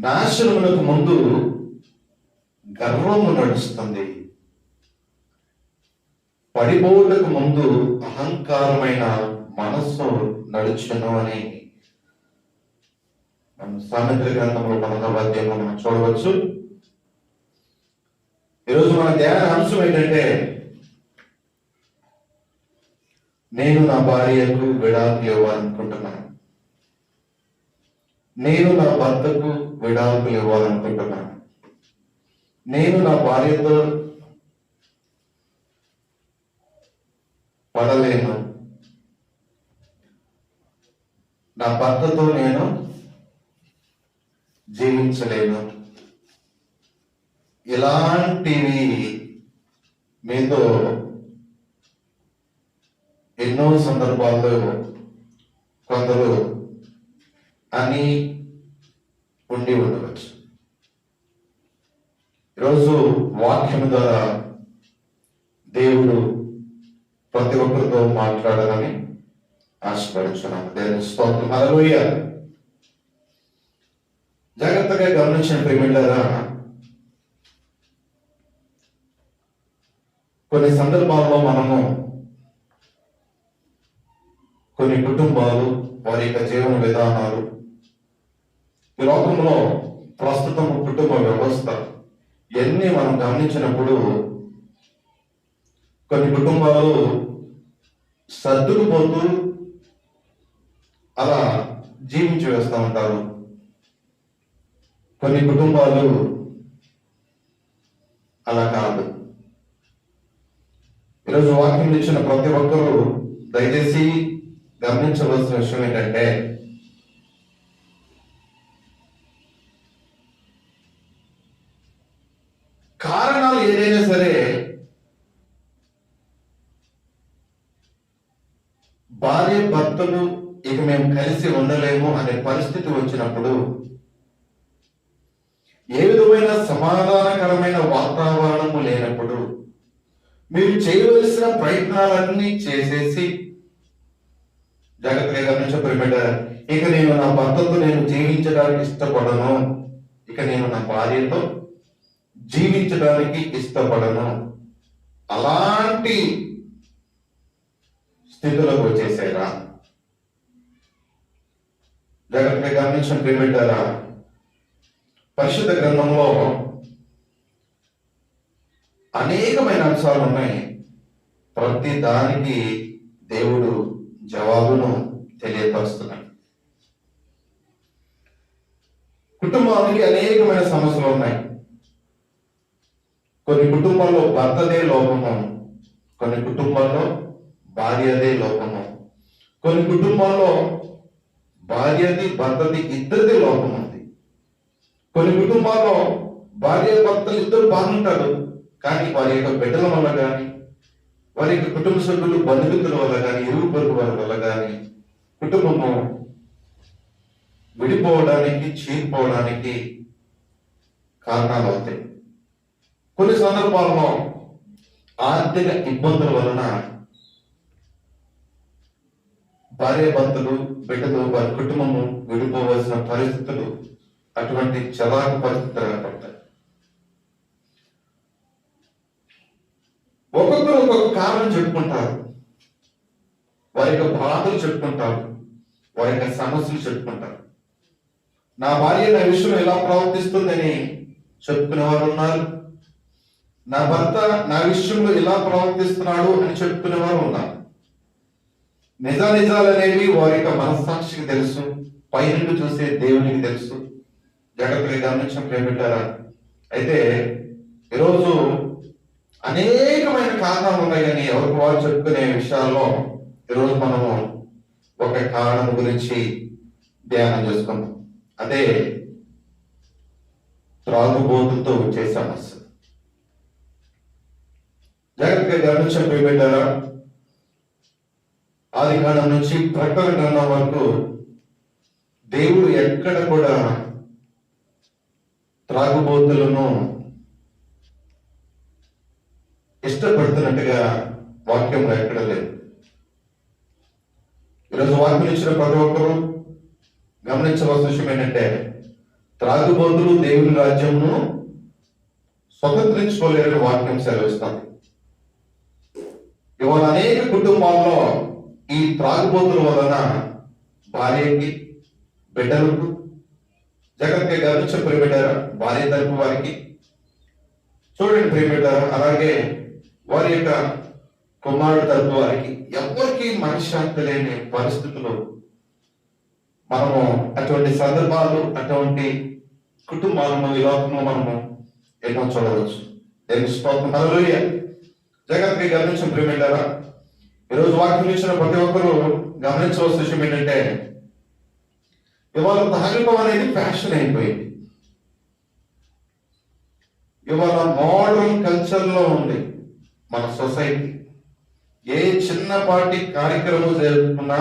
నాశనమునకు ముందు గర్వము నడుస్తుంది, పడిపోవుటకు ముందు అహంకారమైన మనస్సు నడుచును అని మనం సామెతల గ్రంథంలో 11వ అధ్యాయంలో మనం చూడవచ్చు. ఈరోజు మన ధ్యాన అంశం ఏంటంటే, నేను నా భార్యకు విడాకులు ఇవ్వాలనుకుంటున్నాను, నేను నా భర్తకు విడాకులు ఇవ్వాలనుకుంటున్నాను, నేను నా భార్యతో పడలేను, నా భర్తతో నేను జీవించలేను. ఇలాంటివి మీతో ఎన్నో సందర్భాల్లో కొందరు అని ఉండి ఉండవచ్చు. ఈరోజు వాక్యం ద్వారా దేవుడు ప్రతి ఒక్కరితో మాట్లాడాలని ఆశపడుచున్నాను. దేవుని స్తోత్రం. హల్లెలూయా. జాగ్రత్తగా గమనించిన ప్రియమిళ్ళారా, కొన్ని సందర్భాల్లో మనము కొన్ని కుటుంబాలు వారి యొక్క జీవన విధానాలు, ఈ లోకంలో ప్రస్తుతం కుటుంబ వ్యవస్థ ఇవన్నీ మనం గమనించినప్పుడు కొన్ని కుటుంబాలు సర్దుకుపోతూ అలా జీవించి వేస్తూ ఉంటారు. కొన్ని కుటుంబాలు అలా కాదు. ఈరోజు వాక్యం ఇచ్చిన ప్రతి ఒక్కరూ దయచేసి గమనించవలసిన విషయం ఏంటంటే, కారణాలు ఏదైనా సరే భార్య భర్తలు ఇక మేము కలిసి ఉండలేము అనే పరిస్థితి వచ్చినప్పుడు, ఏ విధమైన సమాధానకరమైన వాతావరణము లేనప్పుడు మీరు చేయవలసిన ప్రయత్నాలన్నీ చేసేసి జాగ్రత్తగా గమనించబడి, ఇక నేను నా భర్తతో నేను జీవించడానికి ఇష్టపడను, ఇక నేను నా భార్యతో జీవించడానికి ఇష్టపడను, అలాంటి స్థితిలోకి వచ్చేసారా? జాగ్రత్తగా గమనించిన ప్రియమిడ్డారా, పరిశుద్ధ గ్రంథంలో అనేకమైన అంశాలు ఉన్నాయి. ప్రతి దానికి దేవుడు జవాబును తెలియపరుస్తున్నాడు. కుటుంబానికి అనేకమైన సమస్యలు ఉన్నాయి. కొన్ని కుటుంబాల్లో భర్తదే లోపము, కొన్ని కుటుంబాల్లో భార్యదే లోపము, కొన్ని కుటుంబాల్లో భార్యది భర్తది ఇద్దరిది లోపం ఉంది. కొన్ని కుటుంబాల్లో భార్య భర్తలు ఇద్దరు బాగుంటారు, కానీ వారి యొక్క బిడ్డల వల్ల కానీ, వారి యొక్క కుటుంబ సభ్యులు బంధుమిత్రుల వల్ల కానీ, ఇరుగు పొరుగు వారి వల్ల కానీ కుటుంబము విడిపోవడానికి, చీలిపోవడానికి కారణాలు అవుతాయి. కొన్ని సందర్భాల్లో ఆర్థిక ఇబ్బందుల వలన భార్య భర్తలు, బిడ్డలు, వారి కుటుంబము విడిపోవలసిన పరిస్థితులు, అటువంటి చలాకు పరిస్థితులు ఏర్పడతాయి. ఒక్కొక్కరు ఒక్కొక్క కారణం చెప్పుకుంటారు, వారి యొక్క బాధలు చెప్పుకుంటారు, వారి యొక్క సమస్యలు చెప్పుకుంటారు. నా భార్య నా విషయంలో ఎలా ప్రవర్తిస్తుందని చెప్పుకునేవారు ఉన్నారు, నా భర్త నా విషయంలో ఎలా ప్రవర్తిస్తున్నాడు అని చెప్పుకునేవారు ఉన్నారు. నిజాలు అనేవి వారి యొక్క మనస్సాక్షికి తెలుసు, పైనుండి చూసే దేవునికి తెలుసు. జాగ్రత్తగా గమనించడం ప్రియమిట్టారా. అయితే ఈరోజు అనేకమైన కారణాలు ఉన్నాయి, కానీ ఎవరికి వారు చెప్పుకునే విషయాల్లో ఈరోజు మనము ఒక కారణం గురించి ధ్యానం చేసుకుందాం. అదే త్రాగుబోతులతో వచ్చే సమస్య. జాగ్రత్తగా గమనించడం ప్రియమిట్టారా, ఆదికాండం నుంచి ప్రకటన గ్రంథం వరకు దేవుడు ఎక్కడ కూడా త్రాగుబోతులను ఇష్టపడుతున్నట్టుగా వాక్యంలో ఎక్కడ లేదు. ఈరోజు వాక్యం ఇచ్చిన ప్రతి ఒక్కరూ గమనించవలసిన విషయం ఏంటంటే, త్రాగుబోతులు దేవుని రాజ్యంను స్వతంత్రించుకోలేరని వాక్యం సెలవిస్తుంది. ఇవాళ అనేక కుటుంబాల్లో ఈ త్రాగుబోతుల వలన భార్యకి, బిడ్డలకు, జాగ్రత్తగా గమనించి ప్రియబిడ్డారా, భార్య తరపు వారికి చూడండి ప్రియబిడ్డారా, అలాగే వారి యొక్క కుమారుడు తరపు వారికి ఎవరికి మనశ్శాంతి లేని పరిస్థితులు మనము అటువంటి సందర్భాలు, అటువంటి కుటుంబాలను ఈ లోకంలో మనము ఎన్నో చూడవచ్చు. దేవుని స్తోత్రం. హల్లెలూయా. జాగ్రత్తగా గమనించిన ప్రియబిడ్డారా, ఈరోజు వాక్యం ఇచ్చిన ప్రతి ఒక్కరూ గమనించవలసిన విషయం ఏంటంటే, ఇవాళ తాగటం అనేది ఫ్యాషన్ అయిపోయింది. ఇవాళ మోడర్న్ కల్చర్ లో ఉంది మన సొసైటీ. ఏ చిన్నపాటి కార్యక్రమం జరుగుతున్నా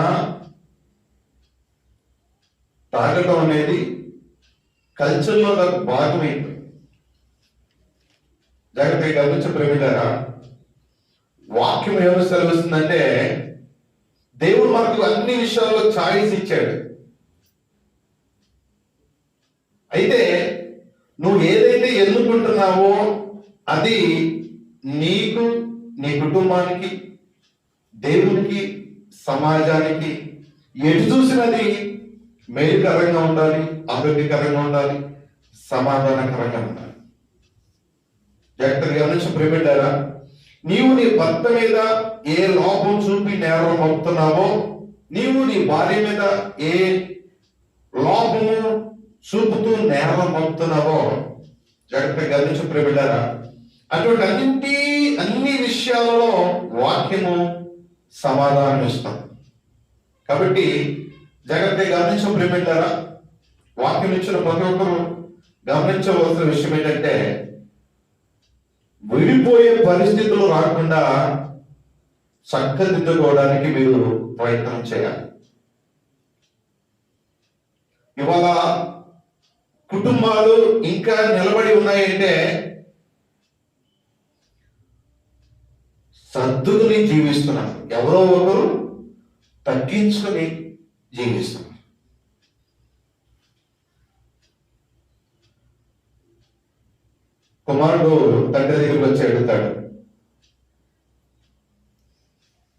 తాగటం అనేది కల్చర్ లో భాగమైపోయింది. జాగ్రత్తగా గమనించే ప్రేమిలారా, వాక్యం ఏమో సెలవిస్తుందంటే, దేవుడు మనకు అన్ని విషయాల్లో ఛాయిస్ ఇచ్చాడు. అయితే నువ్వు ఏదైతే ఎన్నుకుంటున్నావో అది నీకు, నీ కుటుంబానికి, దేవునికి, సమాజానికి ఎటు చూసినది మేలుకరంగా ఉండాలి, ఆరోగ్యకరంగా ఉండాలి, సమాధానకరంగా ఉండాలి. జాగ్రత్తగా గమనించి ప్రేమిడ్డారా, నీవు నీ భర్త మీద ఏ లోపం చూపి నేరం మోపుతున్నావో, నీవు నీ భార్య మీద ఏ లోపము చూపుతూ నేరం మోపుతున్నావో జాగ్రత్తగా గమనించి ప్రేమిడ్డారా, అటువంటి అన్ని విషయాలలో వాక్యము సమాధానం ఇస్తాం. కాబట్టి జాగ్రత్తగా గమనించిన ప్రేమిడ్డారా, వాక్యం ఇచ్చిన ప్రతి ఒక్కరు గమనించవలసిన విషయం ఏంటంటే, విడిపోయే పరిస్థితులు రాకుండా చక్కదిద్దుకోవడానికి మీరు ప్రయత్నం చేయాలి. ఇవాళ కుటుంబాలు ఇంకా నిలబడి ఉన్నాయంటే సర్దుకుని జీవిస్తున్నారు, ఎవరో ఒకరు తగ్గించుకొని జీవిస్తున్నారు. కుమారుడు తండ్రి దగ్గరికి వచ్చి అడుగుతాడు,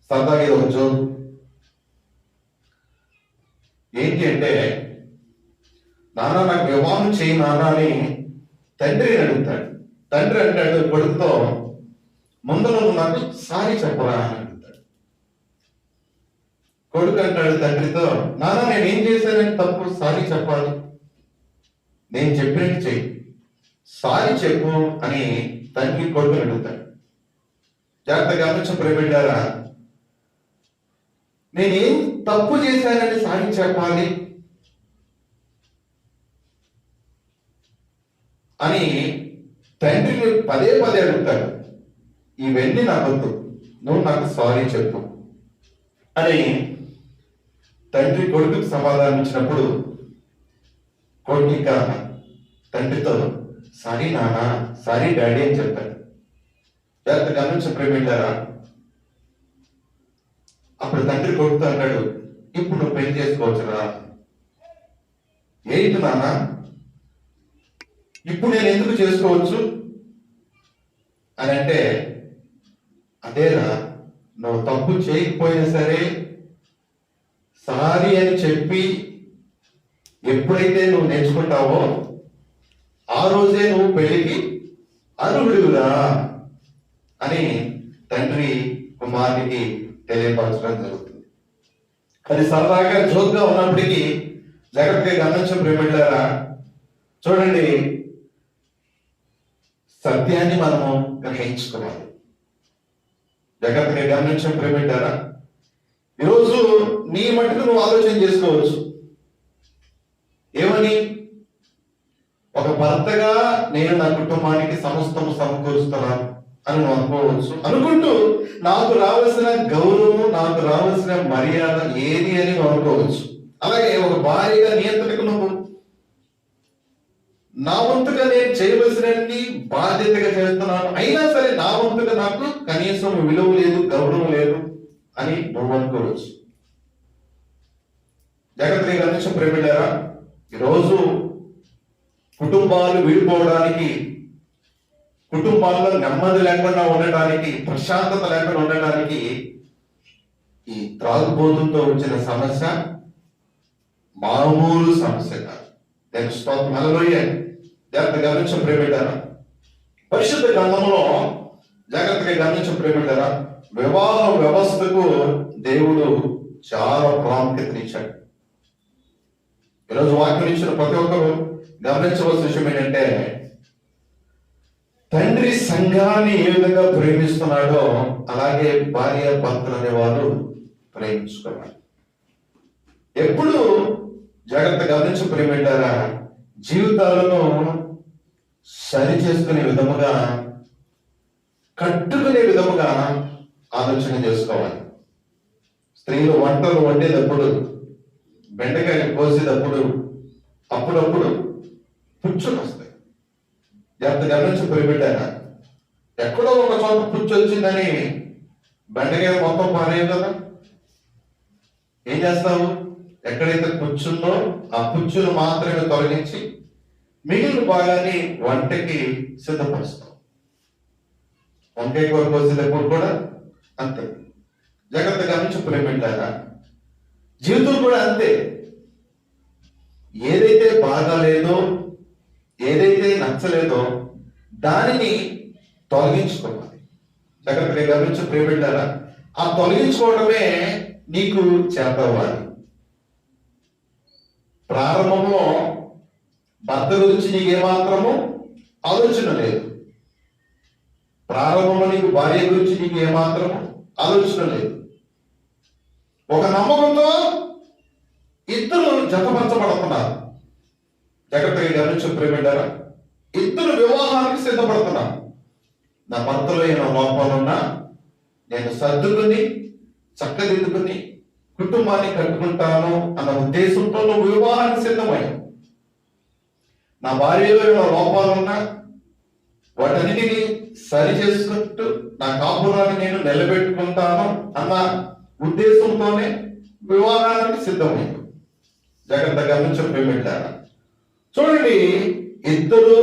సరదాగా ఇది ఒక జోక్. ఏంటి అంటే, నాన్న నాకు వివాహం చేయి నాన్న అని తండ్రిని అడుగుతాడు. తండ్రి అంటాడు కొడుకుతో, ముందు నువ్వు నాకు సారీ చెప్పరా అని అడుగుతాడు. కొడుకు అంటాడు తండ్రితో, నాన్న నేనేం చేశానని తప్పు సారీ చెప్పాలి, నేను చెప్పినట్టు చెయ్యి, సారీ చెప్పు అని తండ్రి కొడుకుని అడుగుతాడు. జాగ్రత్తగా గమనించిన ప్రియబిడ్డారా, నేనేం తప్పు చేశానని సారీ చెప్పాలి అని తండ్రిని పదే పదే అడుగుతాడు. ఇవన్నీ నాకొద్దు, నువ్వు నాకు సారీ చెప్పు అని తండ్రి కొడుకుకి సమాధానం ఇచ్చినప్పుడు కొడుకు ఇంకా తండ్రితో సారీ నాన్న, సారీ డాడీ అని చెప్తాడు. జాగ్రత్త గమనించిన ప్రేమింటారా, అప్పుడు తండ్రి కొడుకుతో అంటాడు, ఇప్పుడు నువ్వు పెళ్లి చేసుకోవచ్చురా. ఏంటి నాన్న, ఇప్పుడు నేను ఎందుకు చేసుకోవచ్చు అని అంటే, అదేరా, నువ్వు తప్పు చేయకపోయినా సరే సారీ అని చెప్పి ఎప్పుడైతే నువ్వు నేర్చుకుంటావో ఆ రోజే నువ్వు పెళ్లికి అర్హుడివిరా అని తండ్రి కుమారునికి తెలియపరచడం జరుగుతుంది. అది సరదాగా జోక్గా ఉన్నప్పటికీ జాగ్రత్తగా గమనించిన ప్రేమిళ్ళారా, చూడండి, సత్యాన్ని మనము గ్రహించుకోవాలి. జాగ్రత్తగా గమనించిన ప్రేమిళ్ళారా, ఈరోజు నీ మట్టుకు నువ్వు ఆలోచన చేసుకోవచ్చు. ఏమని? ఒక భర్తగా నేను నా కుటుంబానికి సమస్తము సమకూరుస్తున్నాను అని నువ్వు అనుకోవచ్చు. అనుకుంటూ నాకు రావాల్సిన గౌరవం, నాకు రావాల్సిన మర్యాద ఏది అని నువ్వు అనుకోవచ్చు. అలాగే ఒక భార్యగా నీ అంతటికి నువ్వు నా వంతుగా నేను చేయవలసినన్ని బాధ్యతగా చేస్తున్నాను, అయినా సరే నా వంతుగా నాకు కనీసం విలువ లేదు, గౌరవం లేదు అని నువ్వు అనుకోవచ్చు. జాగ్రత్తగా గమనించిన ప్రేమిళ్ళారా, ఈరోజు కుటుంబాలు విడిపోవడానికి, కుటుంబాల్లో నెమ్మది లేకుండా ఉండటానికి, ప్రశాంతత లేకుండా ఉండటానికి ఈ త్రాగుబోతులతో వచ్చిన సమస్య మామూలు సమస్య కాదు. నేను స్తోత్రం హల్లెలూయా. జాగ్రత్తగా గమనించ ప్రియబిడ్డారా, పరిశుద్ధ గ్రంథంలో జాగ్రత్తగా గమనించ ప్రియబిడ్డారా, వివాహ వ్యవస్థకు దేవుడు చాలా ప్రాముఖ్యతనిచ్చాడు. ఈరోజు వాక్యం ఇచ్చిన ప్రతి ఒక్కరు గమనించవలసిన విషయం ఏంటంటే, తండ్రి సంఘాన్ని ఏ విధంగా ప్రేమిస్తున్నాడో అలాగే భార్య భర్తలు అనేవారు ప్రేమించుకోవాలి. ఎప్పుడు జాగ్రత్త గమనించి ప్రేమింటారా, జీవితాలను సరి చేసుకునే విధముగా, కట్టుకునే విధముగా ఆలోచన చేసుకోవాలి. స్త్రీలు వంటలు వండేటప్పుడు, బెండకాయలు కోసేటప్పుడు అప్పుడప్పుడు పుచ్చులు వస్తాయి. జాగ్రత్త గమనించి ప్రేమింటారా, ఎక్కడో ఒక చోట పుచ్చు వచ్చిందని బెండకాయ మొత్తం పారేయం కదా. ఏం చేస్తావు? ఎక్కడైతే పుచ్చుందో ఆ పుచ్చును మాత్రమే తొలగించి మిగిలిన భాగాన్ని వంటకి సిద్ధపరుస్తాం. వంకాయ కూర కోసేటప్పుడు కూడా అంతే. జాగ్రత్త గమనించి ప్రేమింటారా, జీవితం కూడా అంతే. ఏదైతే బాగాలేదో, ఏదైతే నచ్చలేదో దానిని తొలగించుకోవాలి. జాగ్రత్తగా గమనించి ప్రేమింటారా, ఆ తొలగించుకోవడమే నీకు చేతవ్వాలి. ప్రారంభంలో భర్త గురించి నీకు ఏమాత్రము ఆలోచన లేదు. ప్రారంభంలో నీకు భార్య గురించి నీకు ఏమాత్రము ఆలోచన లేదు. ఒక నమ్మకంతో ఇద్దరు జతపరచబడుతున్నారు. జాగ్రత్తగా గమనించి ప్రేమింటారా, ఇద్దరు వివాహానికి సిద్ధపడుతున్నారు. నా భర్తలో ఏమైనా లోపాలున్నా నేను సర్దుకుని చక్కదిద్దుకుని కుటుంబాన్ని కట్టుకుంటాను అన్న ఉద్దేశంతో నువ్వు వివాహానికి సిద్ధమయ్యావు. నా భార్యలో ఏమైనా లోపాలున్నా వాటన్నిటిని సరి చేసుకుంటూ నా కాపురాన్ని నేను నిలబెట్టుకుంటాను అన్న ఉద్దేశంతోనే వివాహానికి సిద్ధమయ్యావు. జాగ్రత్తగా గమనించి ప్రేమింటారా, చూడండి, ఇద్దరు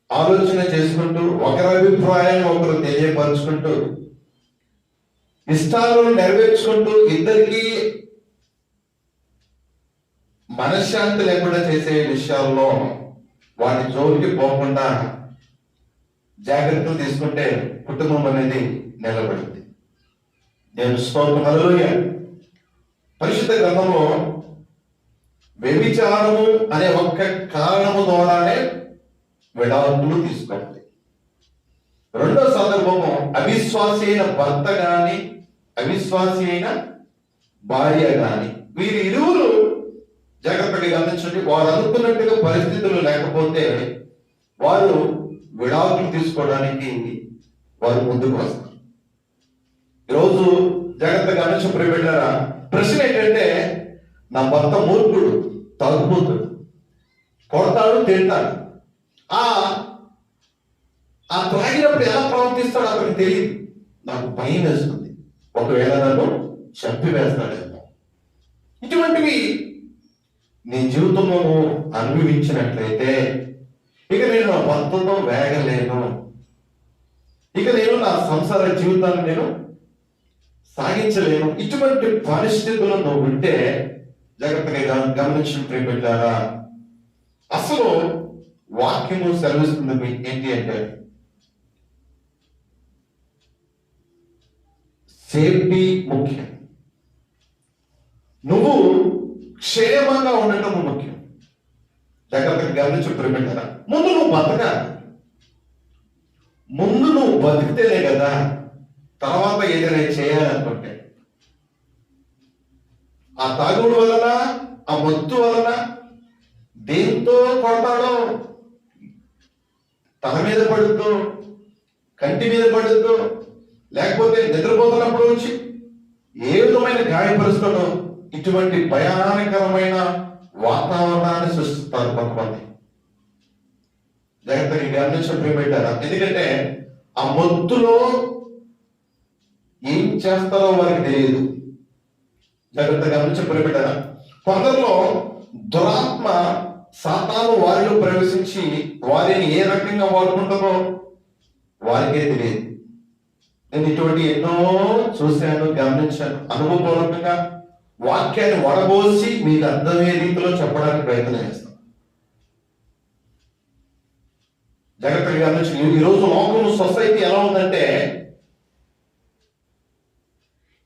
ఆలోచన చేసుకుంటూ ఒకరి అభిప్రాయాన్ని ఒకరు తెలియపరుచుకుంటూ ఇష్టాలను నెరవేర్చుకుంటూ ఇద్దరికి మనశ్శాంతి లేకుండా చేసే విషయాల్లో వాటి జోలికి పోకుండా జాగ్రత్తలు తీసుకుంటే కుటుంబం అనేది నిలబడింది. నేను స్తోత్రం హల్లెలూయా. పరిశుద్ధ గ్రంథంలో వ్యభిచారము అనే ఒక్క కారణము ద్వారానే విడాకులు తీసుకోవాలి. రెండో సందర్భము అవిశ్వాసి అయిన భర్త గాని అవిశ్వాసి అయిన భార్య గాని వీరి ఇరువురు జాగ్రత్తగా గమనించండి, వారు అనుకున్నట్టుగా పరిస్థితులు లేకపోతే వారు విడాకులు తీసుకోవడానికి వారు ముందుకు వస్తారు. ఈరోజు జాగ్రత్తగా గమనించి ప్రియబిడ్డారా, ప్రశ్న ఏంటంటే, నా భర్త మూర్ఖుడు, తాగుబోతుడు, కొడతాడు, తింటాడు, ఆ త్రాగినప్పుడు ఎలా ప్రవర్తిస్తాడో అతనికి తెలియదు. నాకు భయం వేస్తుంది, ఒకవేళ నన్ను చంపివేస్తాడేమో. ఇటువంటివి నీ జీవితంలో అనుభవించినట్లయితే ఇక నేను నా భర్తతో వేగలేను, ఇక నేను నా సంసార జీవితాన్ని నేను సాగించలేను. ఇటువంటి పరిస్థితుల్లో నువ్వు ఉంటే జాగ్రత్తగా గమనించిన ప్రియబిడ్డారా, అసలు వాక్యము సెలవిస్తుంది ఏంటి అంటే, సేఫ్టీ ముఖ్యం, నువ్వు క్షేమంగా ఉండటం ముఖ్యం. జాగ్రత్తగా గమనించి ప్రియబిడ్డారా, ముందు నువ్వు బతకాలి. ముందు నువ్వు బతికితేనే కదా తర్వాత ఏదైనా చేయాలనుకుంటే. ఆ తాగుడు వలన, ఆ మత్తు వలన దేంతో కొడతాడో, తల మీద పడుతూ, కంటి మీద పడుతూ, లేకపోతే నిద్రపోతున్నప్పుడు వచ్చి ఏ విధమైన గాయపరుస్తాడో, ఇటువంటి భయానకరమైన వాతావరణాన్ని సృష్టిస్తారు కొంతమంది. జాగ్రత్తగా గమనించిన ప్రియబిడ్డారా, ఎందుకంటే ఆ మత్తులో ఏం చేస్తారో వారికి తెలియదు. జాగ్రత్తగా గమనించిన ప్రియబిడ్డారా, కొందరిలో దురాత్మ సాతాను వారిలో ప్రవేశించి వారిని ఏ రకంగా వాడుకుంటారో వారికే తెలియదు. నేను ఇటువంటి ఎన్నో చూశాను, గమనించాను. అనుభవపూర్వకంగా వాక్యాన్ని వడబోసి మీకు అర్థమయ్యే రీతిలో చెప్పడానికి ప్రయత్నం చేస్తాను. జాగ్రత్తగా గమనించి, ఈరోజు లోకంలో సొసైటీ ఎలా ఉందంటే,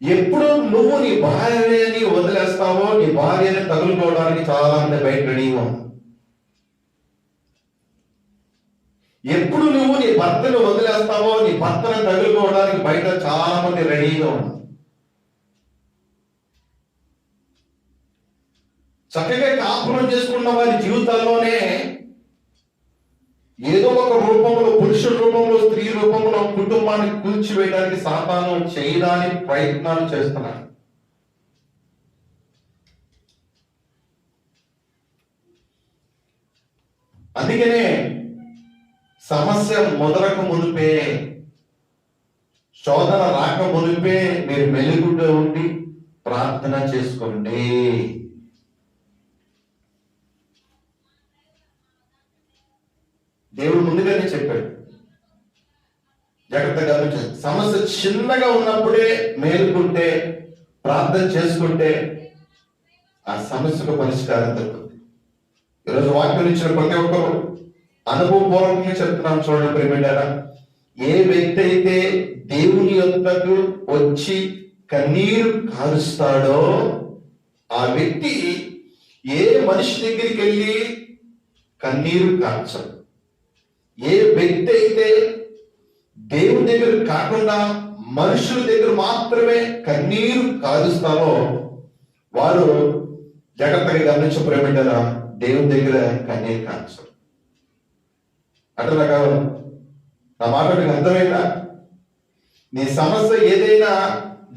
ఎప్పుడు నువ్వు నీ భార్యని వదిలేస్తావో నీ భార్యని తగులుకోవడానికి చాలా మంది బయట రెడీగా ఉంది. ఎప్పుడు నువ్వు నీ భర్తను వదిలేస్తావో నీ భర్తను తగులుకోవడానికి బయట చాలా మంది రెడీగా ఉన్నారు. చక్కగా కాపురం చేసుకున్న వారి జీవితాల్లోనే ఏదో ఒక రూపంలో, పురుషుల రూపంలో, స్త్రీ రూపంలో కుటుంబాన్ని కూల్చివేయడానికి సాతాను చేయడానికి ప్రయత్నాలు చేస్తున్నాడు. అందుకనే సమస్య మొదలకు మునిపే, శోధన రాక మునిపే మీరు మెలుగుగా ఉండి ప్రార్థన చేసుకోండి. దేవుడు ముందుగానే చెప్పాడు. జాగ్రత్తగా సమస్య చిన్నగా ఉన్నప్పుడే మేలుకుంటే, ప్రార్థన చేసుకుంటే ఆ సమస్యకు పరిష్కారం దొరుకుతుంది. ఈరోజు వాక్యం ఇచ్చిన ప్రతి ఒక్కరు అనుభవపూర్వకంగా చెప్తున్నాను. చూడండి ప్రేమిటారా, ఏ వ్యక్తి అయితే దేవుని యొద్దకు వచ్చి కన్నీరు కారుస్తాడో ఆ వ్యక్తి ఏ మనిషి దగ్గరికి వెళ్ళి కన్నీరు కార్చడు. ఏ వ్యక్తి అయితే దేవుని దగ్గర కాకుండా మనుషుల దగ్గర మాత్రమే కన్నీరు కారుస్తారో వారు, జాగ్రత్తగా గమనించే ప్రేమిటారా, దేవుని దగ్గర కన్నీరు కార్చరు. అంటే నా మాట మీకు అర్థమైందా? నీ సమస్య ఏదైనా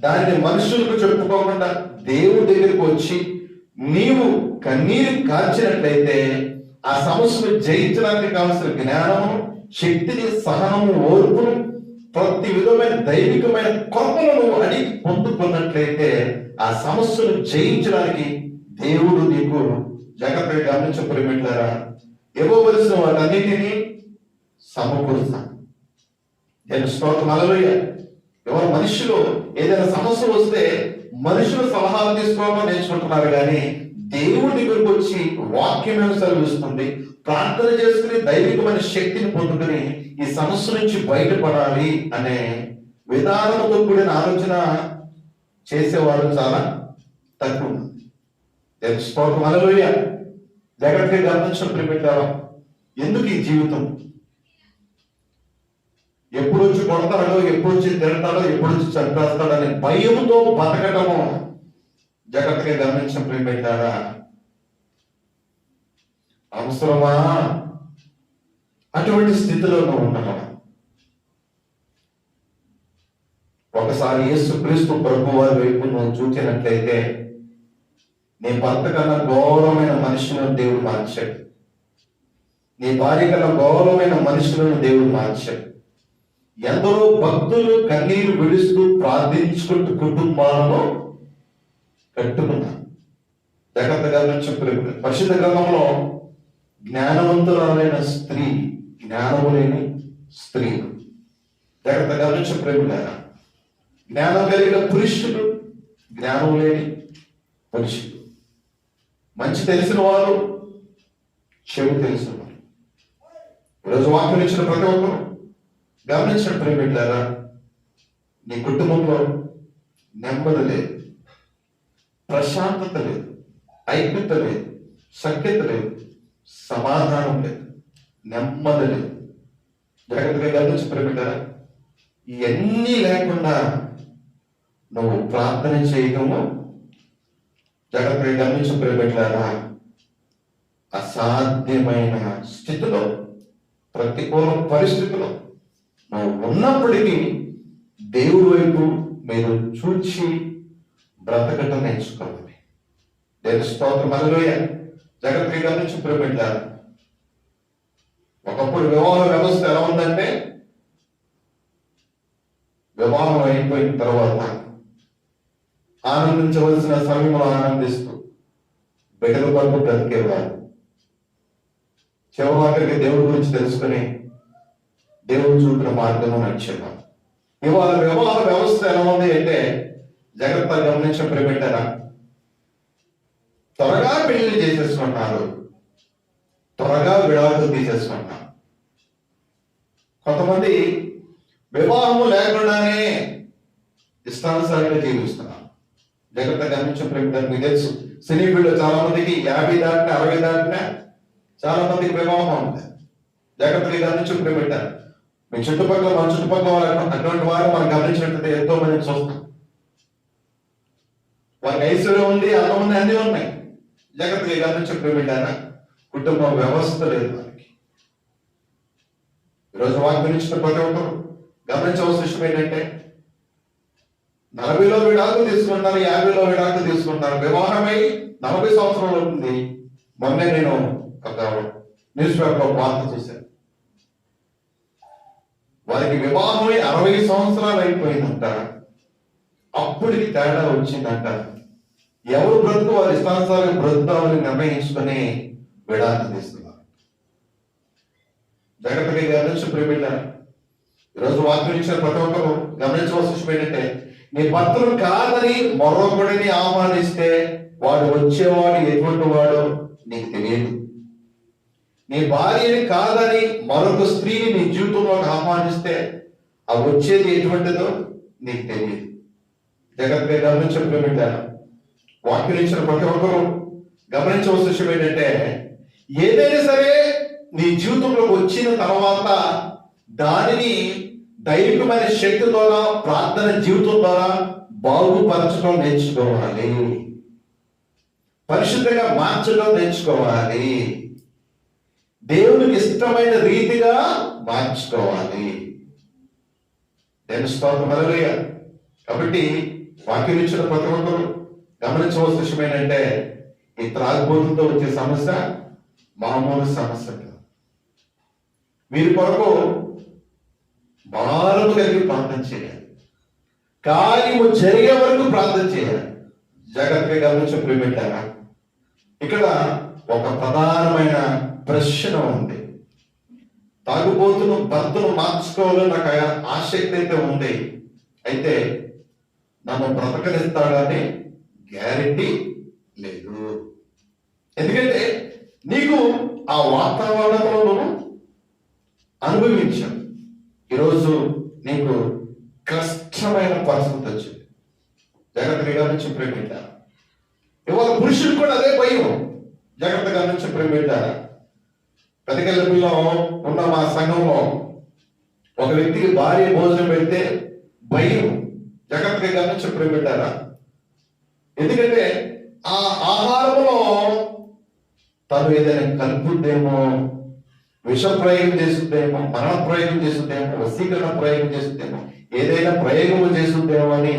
దాన్ని మనుషులకు చెప్పుకోకుండా దేవుడి దగ్గరికి వచ్చి నీవు కన్నీరు కార్చినట్లయితే ఆ సమస్యను జయించడానికి కావలసిన జ్ఞానము, శక్తిని, సహనము, ఓర్పును, ప్రతి విధమైన దైవికమైన కృపలను అడిగి పొందుకున్నట్లయితే ఆ సమస్యను జయించడానికి దేవుడు నీకు, జాగ్రత్తగా గమనించే ప్రేమిట్లారా, ఇవ్వవలసిన వాటన్నిటినీ సమకూరుస్తాను. నేను స్తోత్రం, హల్లెలూయా. ఎవరు మనుషులు ఏదైనా సమస్య వస్తే మనుషుల సలహాలు తీసుకోవడం నేర్చుకుంటున్నారు, కానీ దేవుడి దగ్గరకు వచ్చి వాక్యం సెలవిస్తుంది, ప్రార్థన చేసుకుని దైవికమైన శక్తిని పొందుకుని ఈ సమస్య నుంచి బయటపడాలి అనే విధానంతో కూడిన ఆలోచన చేసేవాడు చాలా తక్కువ. స్తోత్రం, హల్లెలూయా. జాగ్రత్తగా గమనించడం ప్రిపెట్టారా, ఎందుకు ఈ జీవితం? ఎప్పుడు వచ్చి కొడతాడో, ఎప్పుడు వచ్చి తిడతాడో, ఎప్పుడు వచ్చి చంపేస్తాడో అనే భయంతో బతకటము. జాగ్రత్తగా గమనించడం ప్రిపెట్టారా, అవసరమా? అటువంటి స్థితిలో నువ్వు ఉండగలవా? ఒకసారి యేసుక్రీస్తు ప్రభు వారి వైపు నువ్వు చూసినట్లయితే నీ భర్త కన్నా గౌరవమైన మనుషులను దేవుడు మార్చాడు. నీ భార్య కన్నా గౌరవమైన మనుషులను దేవుడు మార్చాడు. ఎందరో భక్తులు కన్నీరు విడుస్తూ ప్రార్థించుకుంటూ కుటుంబాలను కట్టుకున్నారు. జాగ్రత్తగా చెప్పలేదు. పరిశుద్ధ గ్రంథంలో జ్ఞానవంతురాలైన స్త్రీ, జ్ఞానము లేని స్త్రీ, జాగ్రత్తగా చెప్పలేదు. జ్ఞానం కలిగిన పురుషుడు, జ్ఞానం లేని పురుషుడు, మంచి తెలిసిన వారు, చెడు తెలిసిన వారు. ఈరోజు వాక్యం ఇచ్చిన ప్రతి ఒక్కరు గమనించిన ప్రేమిట్లారా, నీ కుటుంబంలో నెమ్మది లేదు, ప్రశాంతత లేదు, ఐక్యత లేదు, సఖ్యత లేదు, సమాధానం లేదు, నెమ్మది లేదు. జాగ్రత్తగా గమనించి ప్రేమిట్లారా, ఇవన్నీ లేకుండా నువ్వు ప్రార్థన చేయడము, జాగ్రత్తగా గమనించి ప్రేమిట్లారా, అసాధ్యమైన స్థితిలో, ప్రతికూల పరిస్థితిలో నువ్వు ఉన్నప్పటికీ దేవుడి వైపు మీరు చూచి బ్రతకటం నేర్చుకోవాలి. దేవుని స్తోత్రం, హల్లెలూయా. జాగ్రత్తగా గమనించి ప్రేమిట్లారా, ఒకప్పుడు వివాహ వ్యవస్థ ఎలా ఉందంటే, వివాహం అయిపోయిన తర్వాత ఆనందించవలసిన సమయంలో ఆనందిస్తూ బిడ్డల కొరకు బ్రతికేవారు. చివరికి దేవుడి గురించి తెలుసుకుని దేవుడు చూపిన మార్గంలో నడిచేవారు. ఇవాళ వివాహ వ్యవస్థ ఎలా ఉంది అంటే, జాగ్రత్తగా గమనించడం ప్రియబిడ్డారా, త్వరగా పెళ్లి చేసేసుకుంటున్నారు, త్వరగా విడాకులు తీసేసుకుంటున్నారు. కొంతమంది వివాహము లేకుండానే ఇష్టానుసారంగా జీవిస్తున్నారు. జాగ్రత్తగా గమనించడం ప్రియబిడ్డారు, మీకు తెలుసు సినీ ఫీల్డ్ చాలా మందికి 50 దాటినా 60 దాటినా చాలా మందికి వివాహం ఉంది. జాగ్రత్తగా గమనించడం ప్రియబిడ్డారు, మీ చుట్టుపక్కల మన చుట్టుపక్కల వాళ్ళు అటువంటి వారు మనం గమనించినట్లయితే ఎంతో మందిని చూస్తాం. వారికి ఐశ్వర్యం ఉంది, అన్నం ఉంది, అన్నీ ఉన్నాయి. జాగ్రత్తగా గమనించడం ప్రియబిడ్డారా, కుటుంబ వ్యవస్థ లేదు వారికి. ఈరోజు వారి గురించి ప్రతి ఒక్కరు గమనించవలసిన విషయం ఏంటంటే, 40లో విడాకులు తీసుకుంటారు, 50లో విడాకులు తీసుకుంటారు. వివాహమై 40 సంవత్సరాలు అవుతుంది. మొన్నే నేను ఒక న్యూస్ పేపర్లో వార్త చూశాను. వారికి వివాహమై 60 సంవత్సరాలు అయిపోయిందంట. అప్పటికి తేడా వచ్చిందంట. ఎవరు బ్రతుకు వారి ఇష్టానుసారం బ్రతుకుతామని నిర్ణయించుకొని విడాకులు తీస్తున్నారు. జాగ్రత్తగా గమనించి ప్రియబిడ్డారా, ఈరోజు వాక్యం ఇచ్చిన ప్రతి ఒక్కరు గమనించవలసిన విషయం ఏంటంటే, నీ భర్తను కాదని మరొకడిని ఆహ్వానిస్తే వాడు వచ్చేవాడు ఎటువంటి వాడో నీకు తెలియదు. నీ భార్యని కాదని మరొక స్త్రీని నీ జీవితంలోకి ఆహ్వానిస్తే ఆ వచ్చేది ఎటువంటిదో నీకు తెలియదు. జాగ్రత్తగా గమనించడం ప్రియబిడ్డారా, వాక్యం ఇచ్చిన ప్రతి ఒక్కరు గమనించవలసిన విషయం ఏంటంటే, ఏదైనా సరే నీ జీవితంలోకి వచ్చిన తర్వాత దానిని దైవికమైన శక్తి ద్వారా, ప్రార్థన జీవితం ద్వారా బాగుపరచడం నేర్చుకోవాలి, పరిశుద్ధంగా మార్చడం నేర్చుకోవాలి, దేవునికి ఇష్టమైన రీతిగా మార్చుకోవాలి. నేను స్తోత్రం హల్లెలూయా. కాబట్టి వాక్యం ఇచ్చిన ప్రతి ఒక్కరు గమనించవలసిన విషయం ఏంటంటే, ఈ త్రాగుబోతులతో వచ్చే సమస్య మామూలు సమస్య కాదు. వీరి కొరకు భారము కలిగి ప్రార్థన చేయాలి, కార్యము జరిగే వరకు ప్రార్థన చేయాలి. జాగ్రత్తగా గమనించడం ప్రియబిడ్డారా, ఇక్కడ ఒక ప్రధానమైన ప్రశ్న ఉంది. తాగుబోతును భర్తను మార్చుకోవాలని నాకు ఆసక్తి అయితే ఉంది, అయితే నన్ను బ్రతకనిస్తాడని గ్యారెంటీ లేదు. ఎందుకంటే నీకు ఆ వాతావరణంలో అనుభవించావు. ఈరోజు నీకు కష్టమైన పరిస్థితి వచ్చింది. జాగ్రత్తగా గమనించి ప్రేమించారా, ఇవాళ పురుషుడు కూడా అదే భయం. జాగ్రత్తగా గమనించి ప్రేమించారా, పెదకెళ్ళలో ఉన్న మా సంఘంలో ఒక వ్యక్తికి భార్య భోజనం పెడితే భయం. జాగ్రత్తగా గమనించి ప్రేమించారా, ఎందుకంటే ఆ ఆహారంలో తను ఏదైనా కలుపుద్దేమో, విష ప్రయోగం చేస్తుందేమో, మరణ ప్రయోగం చేస్తుందేమో, వశీకరణ ప్రయోగం చేస్తుందేమో, ఏదైనా ప్రయోగం చేస్తుందేమో అని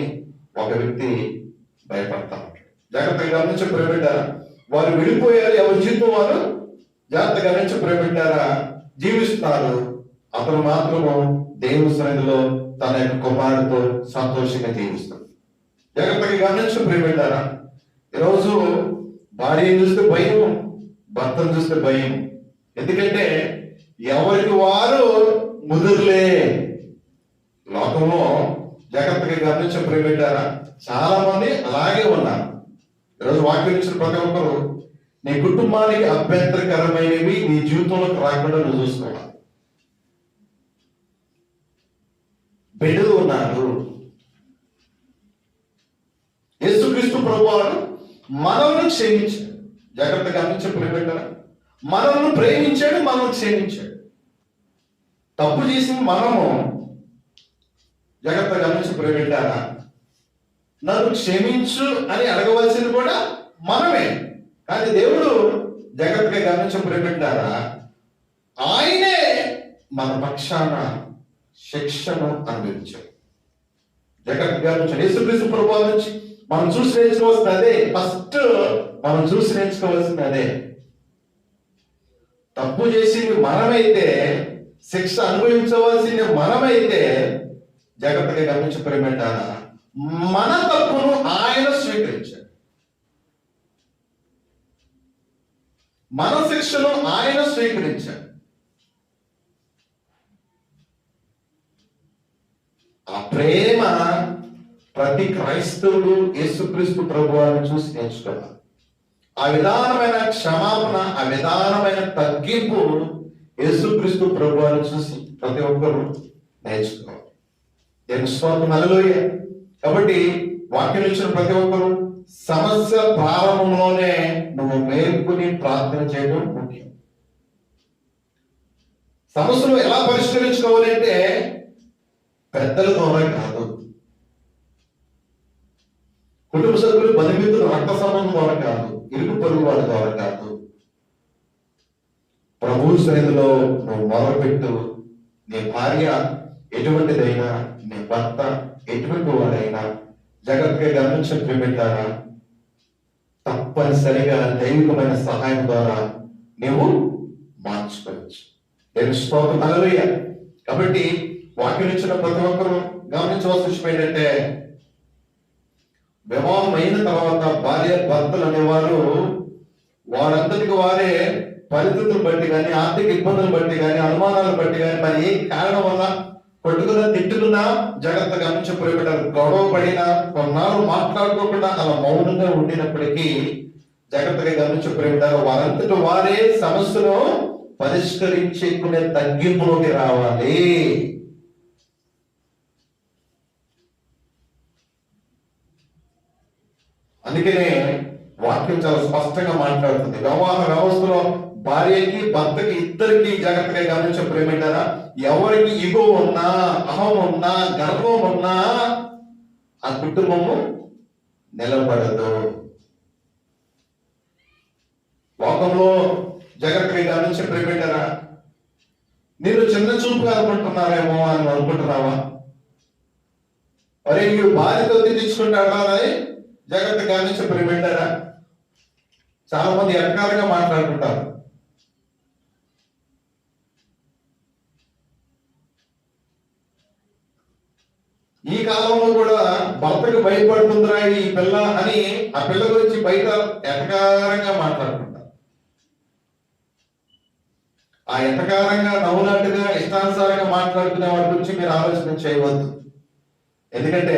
ఒక వ్యక్తి భయపడతా ఉంటాడు. జాగ్రత్తగా గమనించి ప్రేమింటారా, వారు విడిపోయారు, ఎవరి జీవితం వారు జాగ్రత్తగా గమనించి ప్రేమింటారా జీవిస్తున్నారు. అతను మాత్రము దేవుని సన్నిధిలో తన యొక్క కుమారుడితో సంతోషంగా జీవిస్తాడు. జాగ్రత్తగా గమనించి ప్రేమింటారా, ఈరోజు భార్యను చూస్తే భయం, భర్తను చూస్తే భయం. ఎందుకంటే ఎవరికి వారు ముదురులే. లోకంలో జాగ్రత్తగా గమనించే ప్రియబిడ్డారా, చాలా మంది అలాగే ఉన్నారు. ఈరోజు వాక్యం ఇచ్చిన ప్రతి ఒక్కరు నీ కుటుంబానికి అభ్యంతరకరమైనవి నీ జీవితంలోకి రాకుండా నువ్వు చూసుకోవాలి. బిడ్డలు ఉన్నారు. యేసుక్రీస్తు ప్రభువారు మనల్ని క్షమించాడు. జాగ్రత్తగా గమనించే ప్రియబిడ్డారా, మనల్ని ప్రేమించాడు, మనల్ని క్షమించాడు. తప్పు చేసింది మనము. జాగ్రత్తగా గమనించి ప్రియబిడ్డారా, నన్ను క్షమించు అని అడగవలసింది కూడా మనమే. కానీ దేవుడు జాగ్రత్తగా గమనించి ప్రియబిడ్డారా, ఆయనే మన పక్షాన శిక్షను అనుభవించాడు. జాగ్రత్తగా గమనించాడు. యేసుక్రీస్తు ప్రభువు నుంచి మనం చూసి నేర్చుకోవాల్సింది అదే. ఫస్ట్ మనం చూసి నేర్చుకోవాల్సింది అదే. తప్పు చేసింది మనమైతే, శిక్ష అనుభవించవలసింది మనమైతే, జాగ్రత్తగా గమనించి ప్రియబిడ్డారా, మన తప్పును ఆయన స్వీకరించాడు. మన శిక్షను ఆయన స్వీకరించాడు. ఆ ప్రేమ ప్రతి క్రైస్తవుడు యేసుక్రీస్తు ప్రభువాన్ని చూసి నేర్చుకోవాలి. ఆ విధానమైన క్షమాపణ, ఆ విధానమైన తగ్గింపు యేసుక్రీస్తు ప్రభువాన్ని చూసి ప్రతి ఒక్కరు నేర్చుకోవాలి. దేవుని స్తోత్రం, హల్లెలూయా. కాబట్టి వాక్యం ఇచ్చిన ప్రతి ఒక్కరు సమస్య ప్రారంభంలోనే నువ్వు మేల్కొని ప్రార్థన చేయడం ముఖ్యం. సమస్యలు ఎలా పరిష్కరించుకోవాలి అంటే పెద్దల ద్వారా కాదు, కుటుంబ సభ్యులు, బంధుమిత్రులు, రక్త సంబంధం ద్వారా కాదు, ఇరుగు పొరుగు వారి ద్వారా కాదు. ప్రభు సన్నిధిలో నువ్వు మొదలుపెట్టు. నీ భార్య ఎటువంటిదైనా, నీ భర్త ఎటువంటి వాడైనా జాగ్రత్తగా గమనించిన ప్రేమిటారా, తప్పనిసరిగా దైవికమైన సహాయం ద్వారా నువ్వు మార్చుకోవచ్చు. దేవుని స్తోత్రం, హల్లెలూయా. కాబట్టి వాక్యం ఇచ్చిన ప్రతి ఒక్కరూ గమనించవలసిన విషయం ఏంటంటే, వివాహం అయిన తర్వాత భార్య భర్తలు అనేవారు వారందరికి వారే పరిస్థితులు బట్టి కానీ, ఆర్థిక ఇబ్బందులు బట్టి కానీ, అనుమానాలు బట్టి కానీ, మరి ఏ కారణం వల్ల కొట్టుకున్నా తిట్టుకున్నా జాగ్రత్తగా గమనించబోయేటారు. గొడవ పడినా, కొన్నాళ్ళు మాట్లాడుకోకుండా అలా మౌనంగా ఉండినప్పటికీ జాగ్రత్తగా గమనించబోయేటారు. వారంతటి వారే సమస్యను పరిష్కరించుకునే తగ్గింపులోకి రావాలి. అందుకనే వాక్యం చాలా స్పష్టంగా మాట్లాడుతుంది. వివాహ వ్యవస్థలో భార్యకి భర్తకి ఇద్దరికి జాగ్రత్తగా గమనించప్పుడు ఏమంటారా, ఎవరికి ఇగో ఉన్నా, అహం ఉన్నా, గర్వం ఉన్నా ఆ కుటుంబము నిలబడదు. లోకంలో జాగ్రత్తగా గమనించప్పుడు ఏమంటారా, నేను చిన్న చూపుగా అనుకుంటున్నారేమో అని అనుకుంటున్నావా? మరి మీరు భార్యతో తెచ్చుకుంటాడా అని జాగ్రత్తగా గమనించప్పుడు ఏమంటారా, చాలా మంది ఎరకాలుగా మాట్లాడుకుంటారు. ఈ కాలంలో కూడా భర్తకు భయపడుతుందిరా ఈ పిల్ల అని ఆ పిల్ల గురించి బయట ఎటకారంగా మాట్లాడుకుంటారు. ఆ ఎటకారంగా నవ్వులాంటిగా ఇష్టానుసారంగా మాట్లాడుకునే వాటి గురించి మీరు ఆలోచన చేయవద్దు. ఎందుకంటే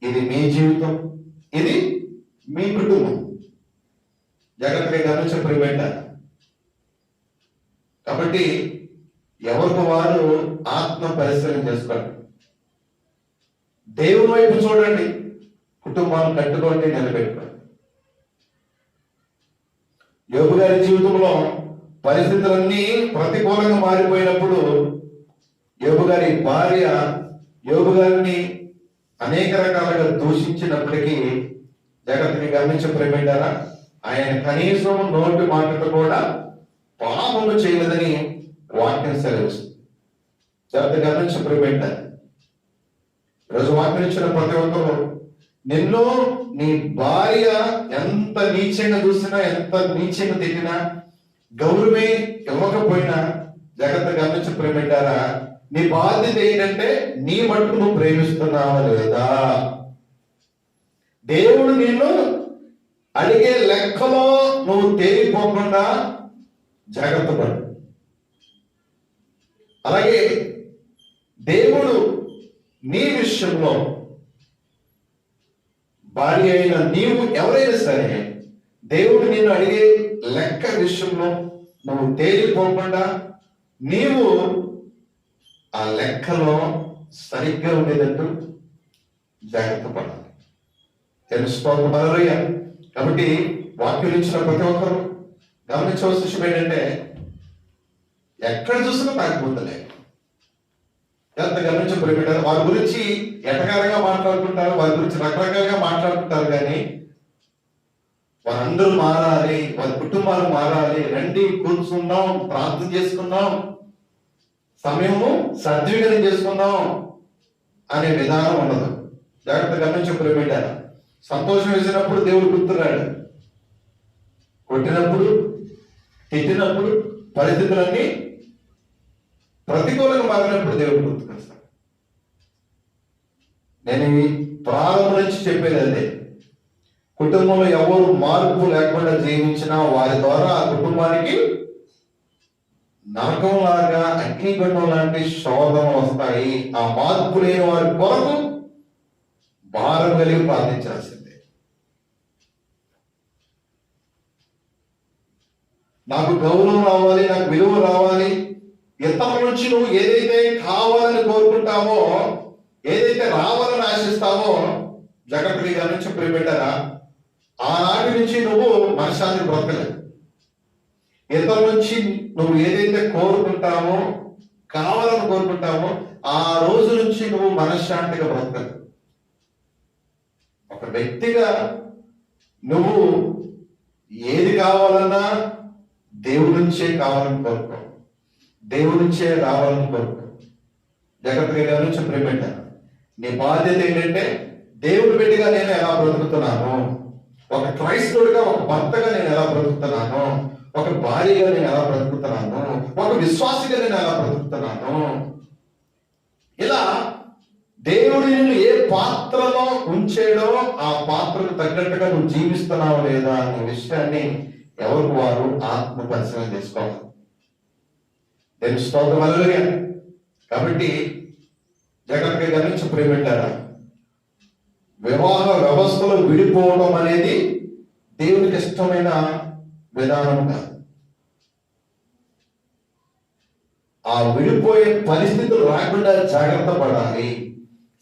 ఇది మీ జీవితం, ఇది మీ కుటుంబం. జాగ్రత్తగా గమనించప్పుడు పెట్టారు. కాబట్టి ఎవరికి వారు ఆత్మ పరిశీలన చేసుకోండి. దేవుని వైపు చూడండి, కుటుంబాన్ని కట్టుకోండి, నిలబెట్టుకోండి. యోబు గారి జీవితంలో పరిస్థితులన్నీ ప్రతికూలంగా మారిపోయినప్పుడు యోబు గారి భార్య యోబు గారిని అనేక రకాలుగా దూషించినప్పటికీ జాగ్రత్తగా గమనించబోయేటారా, ఆయన కనీసం నోటి మాటతో కూడా పాపము చేయలేదని వాక్యం సెలవిస్తుంది. జాగ్రత్తగా గమనించబోయేటారు. ఈరోజు వాక్యం ఇచ్చిన ప్రతి ఒక్కరు నిన్ను నీ భార్య ఎంత నీచంగా చూసినా, ఎంత నీచంగా తిట్టినా, గౌరవమే ఇవ్వకపోయినా జాగ్రత్తగా గమనించబోయేటారా, నీ బాధ్యత ఏంటంటే నీ మట్టుకు నువ్వు ప్రేమిస్తున్నావా లేదా? దేవుడు నిన్ను అడిగే లెక్కలో నువ్వు తేలిపోకుండా జాగ్రత్త పడు. అలాగే దేవుడు నీ విషయంలో భార్య అయిన నీవు ఎవరైనా సరే దేవుడు నిన్ను అడిగే లెక్క విషయంలో నువ్వు తేలిపోకుండా నీవు ఆ లెక్కలో సరిగ్గా ఉండేటట్టు జాగ్రత్త పడాలి. తెలుసుకోవాలి. కాబట్టి వాక్యం ఇచ్చిన ప్రతి ఒక్కరు గమనించవలసిన విషయం ఏంటంటే, ఎక్కడ చూసినా తాగిపోతలే. ఎంత గమనించబోయేటారు, వారి గురించి ఎటకారంగా మాట్లాడుకుంటారు, వారి గురించి రకరకాలుగా మాట్లాడుకుంటారు. కానీ వారందరూ మారాలి, వారి కుటుంబాలు మారాలి, రండి కూర్చుందాం, ప్రార్థన చేసుకుందాం, సమయము సద్వినియోగం చేసుకుందాం అనే విధానం ఉండదు. జాగ్రత్తగా గమనించబోయేటారు. సంతోషం వేసినప్పుడు దేవుడు గుర్తున్నాడు, కొట్టినప్పుడు తిట్టినప్పుడు పరిస్థితులన్నీ ప్రతికూలంగా మారినప్పుడు దేవుడు గుర్తుకొస్తాడు. నేను ఈ ప్రారంభం నుంచి చెప్పేది అదే, కుటుంబంలో ఎవరు మార్పు లేకుండా జీవించినా వారి ద్వారా ఆ కుటుంబానికి నరకంలాగా అగ్నిగుండం లాంటి శోధనలు వస్తాయి. ఆ మార్పు లేని వారి కొరకు భారం కలిగి ప్రార్థించాల్సిందే. నాకు గౌరవం రావాలి, నాకు విలువ రావాలి, ఇతరుల నుంచి నువ్వు ఏదైతే కావాలని కోరుకుంటావో, ఏదైతే రావాలని ఆశిస్తావో, జాగ్రత్తగా గమనించి ప్రియబిడ్డారా, ఆనాటి నుంచి నువ్వు మనశ్శాంతి బ్రతకలేదు. ఇతరుల నుంచి నువ్వు ఏదైతే కోరుకుంటావో, కావాలని కోరుకుంటావో, ఆ రోజు నుంచి నువ్వు మనశ్శాంతిగా బ్రతకలేదు. ఒక వ్యక్తిగా నువ్వు ఏది కావాలన్నా దేవుడి నుంచే కావాలని కోరుకో, దేవుడి నుంచే రావాలని కోరుకో. జాగ్రత్తగా గమనించి ప్రియబిడ్డారా, నీ బాధ్యత ఏంటంటే దేవుడి బిడ్డగా నేను ఎలా బ్రతుకుతున్నాను, ఒక క్రైస్తవుడిగా, ఒక భర్తగా నేను ఎలా బ్రతుకుతున్నాను, ఒక భార్యగా నేను ఎలా బ్రతుకుతున్నాను, ఒక విశ్వాసిగా నేను ఎలా బ్రతుకుతున్నాను. ఇలా దేవుడు నిన్ను ఏ పాత్రలో ఉంచాడో ఆ పాత్రకు తగ్గట్టుగా నువ్వు జీవిస్తున్నావు లేదా అనే విషయాన్ని ఎవరు వారు ఆత్మ పరిశీలన చేసుకోవాలి. దేవుని స్తోత్రం హల్లెలూయా. కాబట్టి జాగ్రత్తగా గమనించి ప్రియబిడ్డారా, వివాహ వ్యవస్థలో విడిపోవడం అనేది దేవునికి ఇష్టమైన విధానం కాదు. ఆ విడిపోయే పరిస్థితులు రాకుండా జాగ్రత్త పడాలి.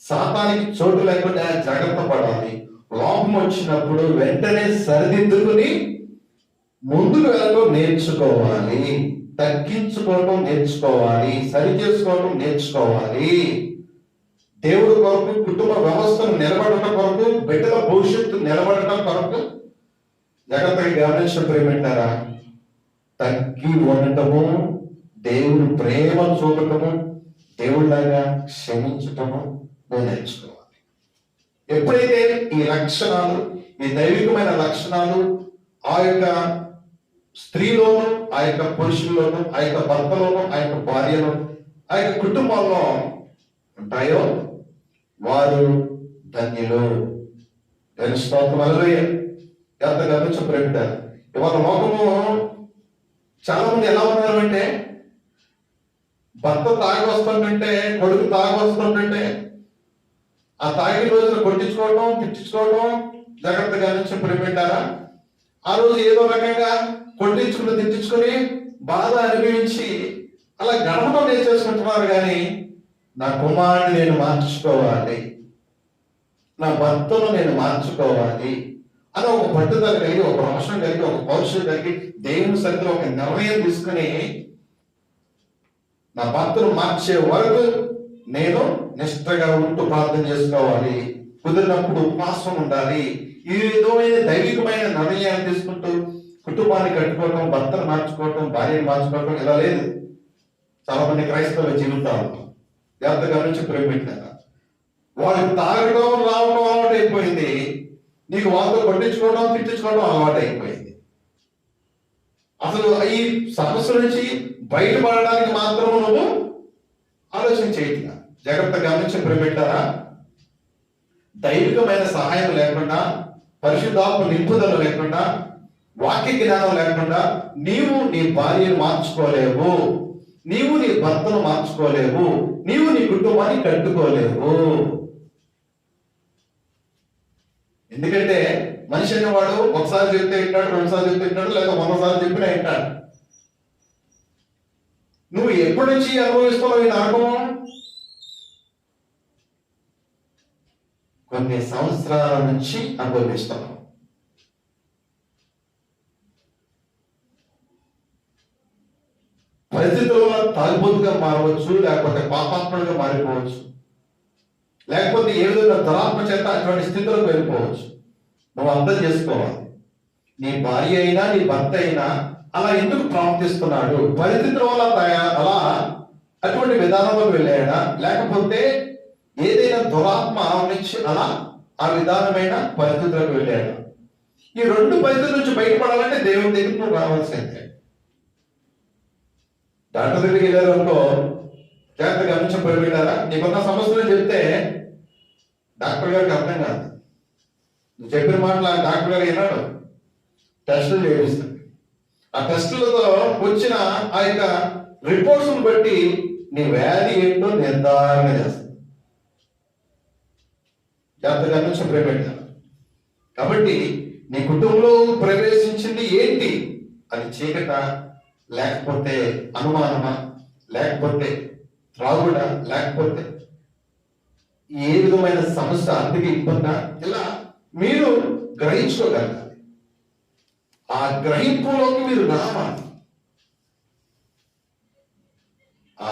సాతానికి చోటు లేకుండా జాగ్రత్త పడాలి. లోపం వచ్చినప్పుడు వెంటనే సరిదిద్దుకుని ముందుకు వెళ్ళడం నేర్చుకోవాలి, తగ్గించుకోవడం నేర్చుకోవాలి, సరి చేసుకోవడం నేర్చుకోవాలి. దేవుడి కొరకు, కుటుంబ వ్యవస్థను నిలబడటం కొరకు, బిడ్డల భవిష్యత్తు నిలబడటం కొరకు జాగ్రత్తగా గమనించిన ప్రేమింటారా, తగ్గి ఉండటము, దేవుడు ప్రేమ చూపటము, దేవుడిలాగా క్షమించటము నువ్వు నేర్చుకోవాలి. ఎప్పుడైతే ఈ లక్షణాలు, ఈ దైవికమైన లక్షణాలు ఆ యొక్క స్త్రీలోను, ఆ యొక్క పురుషుల్లోను, ఆ యొక్క భర్తలోను, ఆ యొక్క భార్యలో, ఆ యొక్క కుటుంబాల్లో ఉంటాయో వారు ధన్యులు. స్తోత్రం హల్లెలూయా. ఎంత గమనించ ప్రేమిటారు. ఇవాళ లోకము చాలా మంది ఎలా ఉన్నారు అంటే, భర్త తాగి వస్తుంటే, కొడుకు తాగి వస్తుంటే ఆ తాగిన రోజున కొట్టించుకోవడం, తిట్టించుకోవడం. జాగ్రత్తగా గమనించి ప్రేమిటారా, ఆ రోజు ఏదో రకంగా కొట్టించుకుని తిట్టించుకొని బాధ అనిపించి అలా గడపడం నేర్చేసుకుంటున్నారు. కానీ నా కుమారుని నేను మార్చుకోవాలి, నా భర్తను నేను మార్చుకోవాలి అని ఒక పట్టుదల కలిగి, ఒక రోషం కలిగి, ఒక పౌరుషం కలిగి దేవుని సరిగ్గా ఒక నిర్ణయం తీసుకుని నా భర్తను మార్చే వరకు నేను నిష్ఠగా ఉంటూ ప్రార్థన చేసుకోవాలి, కుదిరినప్పుడు ఉపవాసం ఉండాలి. ఈ విధమైన దైవికమైన నిర్ణయాలు తీసుకుంటూ కుటుంబాన్ని కట్టుకోవటం, భర్తను మార్చుకోవటం, భార్యను మార్చుకోవటం ఇలా లేదు చాలా మంది క్రైస్తవ జీవితాలు. ఎంత గమనించి ప్రేమించారా, వాళ్ళకి తాగడం రావడం అలవాటు అయిపోయింది, నీకు వాళ్ళతో కొట్టించుకోవడం, తిట్టించుకోవడం అలవాటు అయిపోయింది. అసలు ఈ సమస్య నుంచి బయటపడడానికి మాత్రం నువ్వు ఆలోచన చేయట్లా. జాగ్రత్త గమనించి ప్రేమింటారా, దైవికమైన సహాయం లేకుండా, పరిశుద్ధాత్మ నింపుదల లేకుండా, వాక్య జ్ఞానం లేకుండా నీవు నీ భార్యను మార్చుకోలేవు, నీవు నీ భర్తను మార్చుకోలేవు, నీవు నీ కుటుంబాన్ని కట్టుకోలేవు. ఎందుకంటే మనిషి అనేవాడు ఒకసారి చెప్తే వింటాడు, రెండుసార్లు చెప్తే వింటాడు, లేదా 100 సార్లు చెప్పినా వింటాడు. నువ్వు ఎప్పటి నుంచి అనుభవిస్తున్నావు ఈ నరకం? కొన్ని సంవత్సరాల నుంచి అనుభవిస్తున్నావు. పరిస్థితుల్లో తాగుబోతుగా మారవచ్చు, లేకపోతే పాపాత్ములుగా మారిపోవచ్చు, లేకపోతే ఏ విధంగా దురాత్మ చేత అటువంటి స్థితిలోకి వెళ్ళిపోవచ్చు. నువ్వు అర్థం చేసుకోవాలి, నీ భార్య అయినా నీ భర్త అయినా అలా ఎందుకు ప్రవర్తిస్తున్నాడు? పరిస్థితుల వల్ల అలా అటువంటి విధానంలోకి వెళ్ళాడా, లేకపోతే ఏదైనా దురాత్మ నుంచి అలా ఆ విధానమైన పరిస్థితులకు వెళ్ళాడా? ఈ రెండు పరిస్థితుల నుంచి బయటపడాలంటే దేవుని దగ్గరికి నువ్వు రావాల్సిందే. డాక్టర్ దగ్గరికి వెళ్ళారు అనుకో, జాగ్రత్తగా గమనించబడి వెళ్ళారా, నీకున్న సమస్యలు చెప్తే డాక్టర్ గారికి అర్థం కాదు. నువ్వు చెప్పిన మాటలు ఆ డాక్టర్ గారు విన్నాడు, టెస్టులు చేయిస్తాడు. ఆ టెస్టులతో వచ్చిన ఆ యొక్క రిపోర్ట్స్ని బట్టి నీ వ్యాధి ఏంటో నిర్ధారణ చేస్తుంది. జాగ్రత్తగా నుంచి ప్రేమించాలి. కాబట్టి నీ కుటుంబంలో ప్రవేశించింది ఏంటి? అది చీకట, లేకపోతే అనుమానమా, లేకపోతే త్రాగుడా, లేకపోతే ఏ విధమైన సమస్య, అందుకే ఇబ్బందా? ఇలా మీరు గ్రహించుకోగలగాలి. ఆ గ్రహింపులోకి మీరు రావాలి. ఆ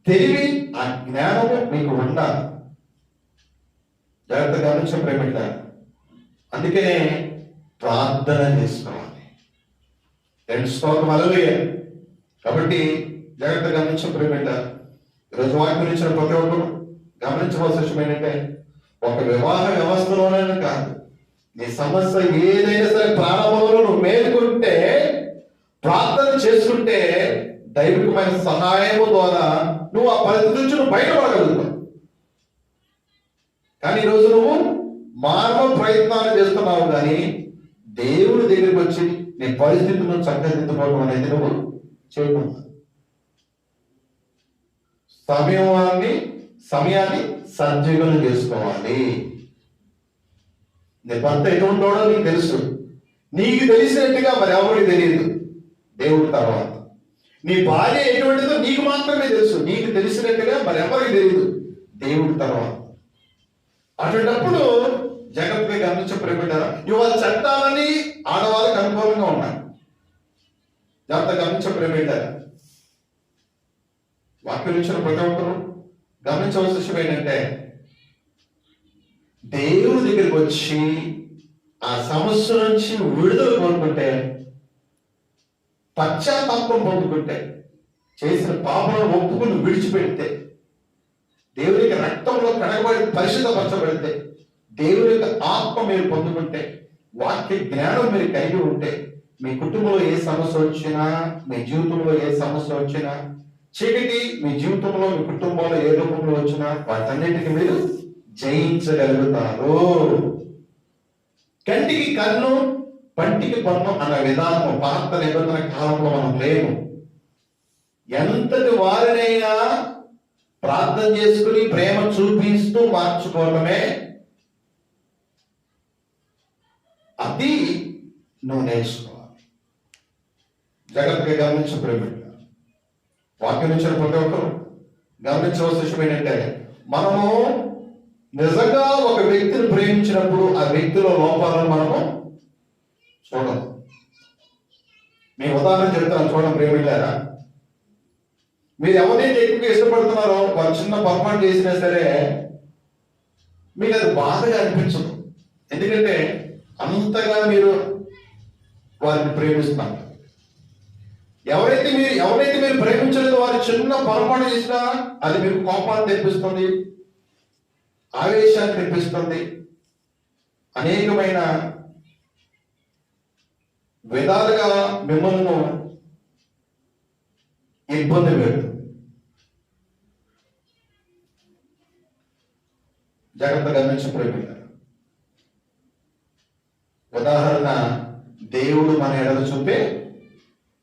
తెలివి, ఆ జ్ఞానము మీకు ఉండాలి. జాగ్రత్తగా నుంచి ప్రేమించాలి. అందుకనే ప్రార్థన చేసుకోవాలి. స్తోత్రం హల్లెలూయా. కాబట్టి జాగ్రత్తగా గమనించిన ప్రేమించాలి. ఈరోజు వాక్యం ఇచ్చిన ప్రతి ఒక్కరు గమనించవలసిన విషయం ఏంటంటే, ఒక వివాహ వ్యవస్థలోనే కాదు, నీ సమస్య ఏదైనా సరే ప్రారంభంలో నువ్వు మేలుకుంటే, ప్రార్థన చేసుకుంటే దైవికమైన సహాయము ద్వారా నువ్వు ఆ పరిస్థితి నుంచి నువ్వు బయటపడగలుగుతావు. కానీ ఈరోజు నువ్వు మానవ ప్రయత్నాలు చేస్తున్నావు, కానీ దేవుడి దగ్గరికి వచ్చి నీ పరిస్థితులను చక్కదిద్దుకోవడం అనేది నువ్వు చేయకూడదు. సమయాన్ని సద్వినియోగం చేసుకోవాలి. నీ భర్త ఎటువంటివాడో నీకు తెలుసు. నీకు తెలిసినట్టుగా మరి ఎవరికి తెలియదు, దేవుడి తర్వాత. నీ భార్య ఎటువంటిదో నీకు మాత్రమే తెలుసు. నీకు తెలిసినట్టుగా మరి ఎవరికి తెలియదు, దేవుడి తర్వాత. అటువంటిప్పుడు జాగ్రత్తగా గమనించే ప్రేమిటారా, ఇవాళ చట్టాలని ఆడవాళ్ళకి అనుకూలంగా ఉన్నాయి. జాగ్రత్తగా గమనించే ప్రేమిటారా, వాక్యం నుంచి ప్రతి ఒక్కరు గమనించవలసిన విషయం ఏంటంటే, దేవుడి దగ్గరికి వచ్చి ఆ సమస్య నుంచి విడుదల పొందుకుంటే, పశ్చాత్తాపం పొందుకుంటే, చేసిన పాపలను ఒప్పుకుని విడిచిపెడితే, దేవునికి రక్తంలో కడగబడి పరిశుద్ధపరచబడితే, దేవుని యొక్క ఆత్మ మీరు పొందుకుంటే, వాక్య జ్ఞానం మీరు కలిగి ఉంటే, మీ కుటుంబంలో ఏ సమస్య వచ్చినా, మీ జీవితంలో ఏ సమస్య వచ్చినా, చీకటి మీ జీవితంలో మీ కుటుంబంలో ఏ రూపంలో వచ్చినా వాటన్నిటికీ మీరు జయించగలుగుతారు. కంటికి కన్ను, పంటికి పన్ను అన్న విధానం పాత నిబంధన కాలంలో మనం లేము. ఎంతటి వారినైనా ప్రార్థన చేసుకుని ప్రేమ చూపిస్తూ మార్చుకోవటమే అది నువ్వు నేర్చుకోవాలి. జాగ్రత్తగా గమనించు ప్రేమ. వాక్యం నుంచి ప్రతి ఒక్కరు గమనించవలసిన విషయం ఏంటంటే, మనము నిజంగా ఒక వ్యక్తిని ప్రేమించినప్పుడు ఆ వ్యక్తిలో లోపాలను మనము చూడము. మీ ఉదాహరణ చెప్తాను, చూడండి ప్రేమిళ్ళారా. మీరు ఎవరైతే ఎక్కువగా ఇష్టపడుతున్నారో వారు చిన్న పొరపాటు చేసినా సరే మీకు అది బాధగా అనిపించదు. ఎందుకంటే అంతగా మీరు వారిని ప్రేమిస్తున్నారు. ఎవరైతే మీరు ప్రేమించలేదో వారు చిన్న పొరపాటు చేసినా అది మీకు కోపాన్ని తెప్పిస్తుంది, ఆవేశాన్ని తెప్పిస్తుంది, అనేకమైన విధాలుగా మిమ్మల్ని ఇబ్బంది పెడుతుంది. జాగ్రత్తగా గమనించి ప్రేమిస్తారు. ఉదాహరణ, దేవుడు మన ఎడల చూపే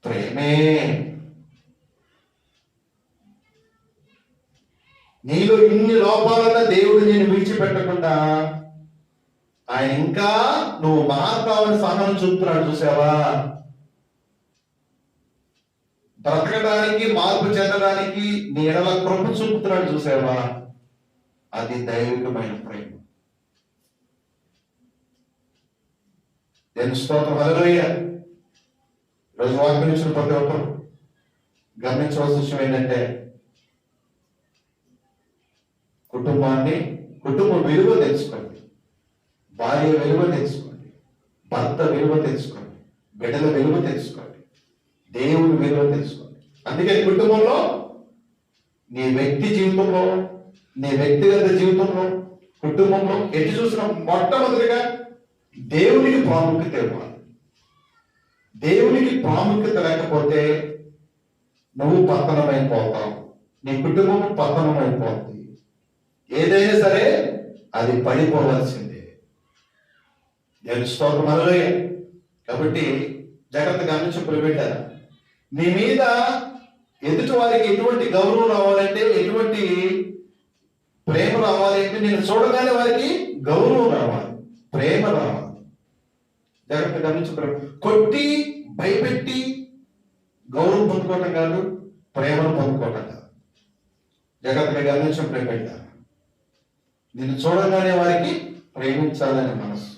ప్రేమే. నీలో ఇన్ని లోపాలన్నా దేవుడు నేను విడిచిపెట్టకుండా ఆయన ఇంకా నువ్వు మారుతావని సహనం చూపుతున్నాడు. చూసావా? బ్రతకడానికి, మార్పు చెందడానికి నీ ఎడల కృప చూపుతున్నాడు. చూసావా? అది దైవికమైన ప్రేమ. నేను స్తోత్రం హల్లెలూయా. రోజు వాక్యం ఇచ్చిన ప్రతి ఒక్కరు గమనించవలసిన విషయం ఏంటంటే, కుటుంబ విలువ తెలుసుకోండి, భార్య విలువ తెలుసుకోండి, భర్త విలువ తెలుసుకోండి, బిడ్డల విలువ తెలుసుకోండి, దేవుని విలువ తెలుసుకోండి. అందుకే కుటుంబంలో, నీ వ్యక్తి జీవితంలో, నీ వ్యక్తిగత జీవితంలో, కుటుంబంలో ఎటు చూసినా మొట్టమొదటిగా దేవునికి ప్రాముఖ్యత ఇవ్వాలి. దేవునికి ప్రాముఖ్యత లేకపోతే నువ్వు పతనమైపోతావు, నీ కుటుంబం పతనమైపోతుంది. ఏదైనా సరే అది పడిపోవాల్సిందే. దేవుని స్తోత్రం హల్లెలూయా. కాబట్టి జాగ్రత్తగా గమనించి ప్రియబిడ్డారా, నీ మీద ఎదుటి వారికి ఎటువంటి గౌరవం రావాలంటే, ఎటువంటి ప్రేమ రావాలి అంటే, నేను చూడగానే వారికి గౌరవం రావాలి, ప్రేమ రావాలి. జాగ్రత్తగా గమనించి, కొట్టి భయపెట్టి గౌరవం పొందుకోవటం కాదు, ప్రేమను పొందుకోవటం కాదు. జాగ్రత్తగా గమనించడం ప్రేమించాలి. నిన్ను చూడగానే వారికి ప్రేమించాలనే మనసు,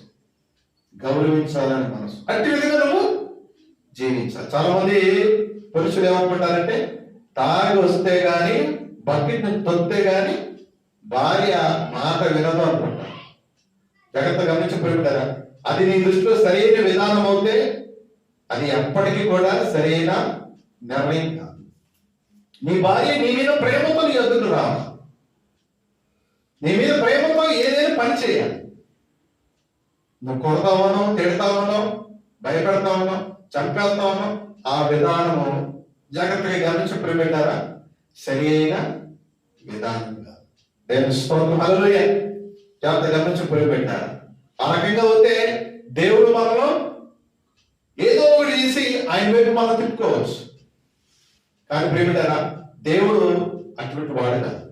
గౌరవించాలనే మనసు, అట్టి విధంగా నువ్వు జీవించాలి. చాలా మంది పురుషులు ఏమనుకుంటారంటే, తాగి వస్తే గాని, బకెట్ నుంచి తొక్కితే గాని భార్య మాట వినదు అనుకుంటారు. జాగ్రత్త గమనించి ప్రేమింటారా, అది నీ దృష్టిలో సరైన విధానం అవుతే అది ఎప్పటికీ కూడా సరైన నిర్ణయం కాదు. నీ భార్య నీ మీద ప్రేమతో నీ వద్దకు రావాలి, నీ మీద ప్రేమతో ఏదైనా పని చేయాలి. నువ్వు కొడతావనో, తిడతావనో, భయపెడతావనో, చంపేస్తావనో ఆ విధానము జాగ్రత్తగా గమనించి ప్రేమింటారా, సరి అయిన విధానం కాదు. దేవుని స్తోత్రం హల్లెలూయా. జాగ్రత్తగా గమనించి ప్రేమింటారా. ఆ రకంగా వస్తే దేవుడు మనలో ఏదో ఒకటి చేసి ఆయన వైపు మనం తిప్పుకోవచ్చు. కానీ ప్రేమిటారా, దేవుడు అటువంటి వాడు కాదు.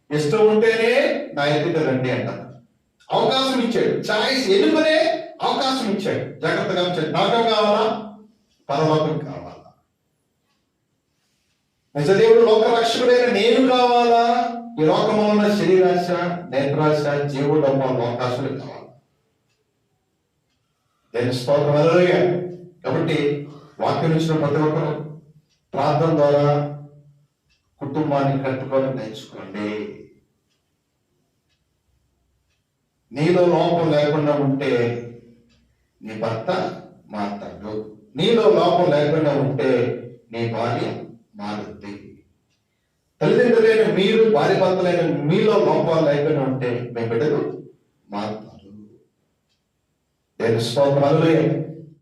ఇష్టం ఉంటేనే నా ఎదుట రండి అంటారు. అవకాశం ఇచ్చాడు, చాయిస్ ఎన్నుకునే అవకాశం ఇచ్చాడు. జాగ్రత్తగా ఉంచాడు. నరకం కావాలా, పరలోకం కావాలా? నిజ దేవుడు లోక రక్షకుడైన నేను కావాలా, ఈ లోకంలో ఉన్న శరీరాశ, నేత్రాశ, జీవుడు అవకాశాలు కావాలి? దాని స్తోత్రం హల్లెలూయా. కాబట్టి వాక్యం ఇచ్చిన ప్రతి ఒక్కరు ప్రార్థన ద్వారా కుటుంబాన్ని కట్టుకొని నేర్చుకోండి. నీలో లోపం లేకుండా ఉంటే నీ భర్త మారతాడు, నీలో లోపం లేకుండా ఉంటే నీ భార్య మారుద్ది. తల్లిదండ్రులైన మీరు, భార్య భర్తలైన మీలో లోపాలు లేకుండా ఉంటే మీ బిడ్డలు మారుతారు. దేవుని స్తోత్రం హల్లెలూయా.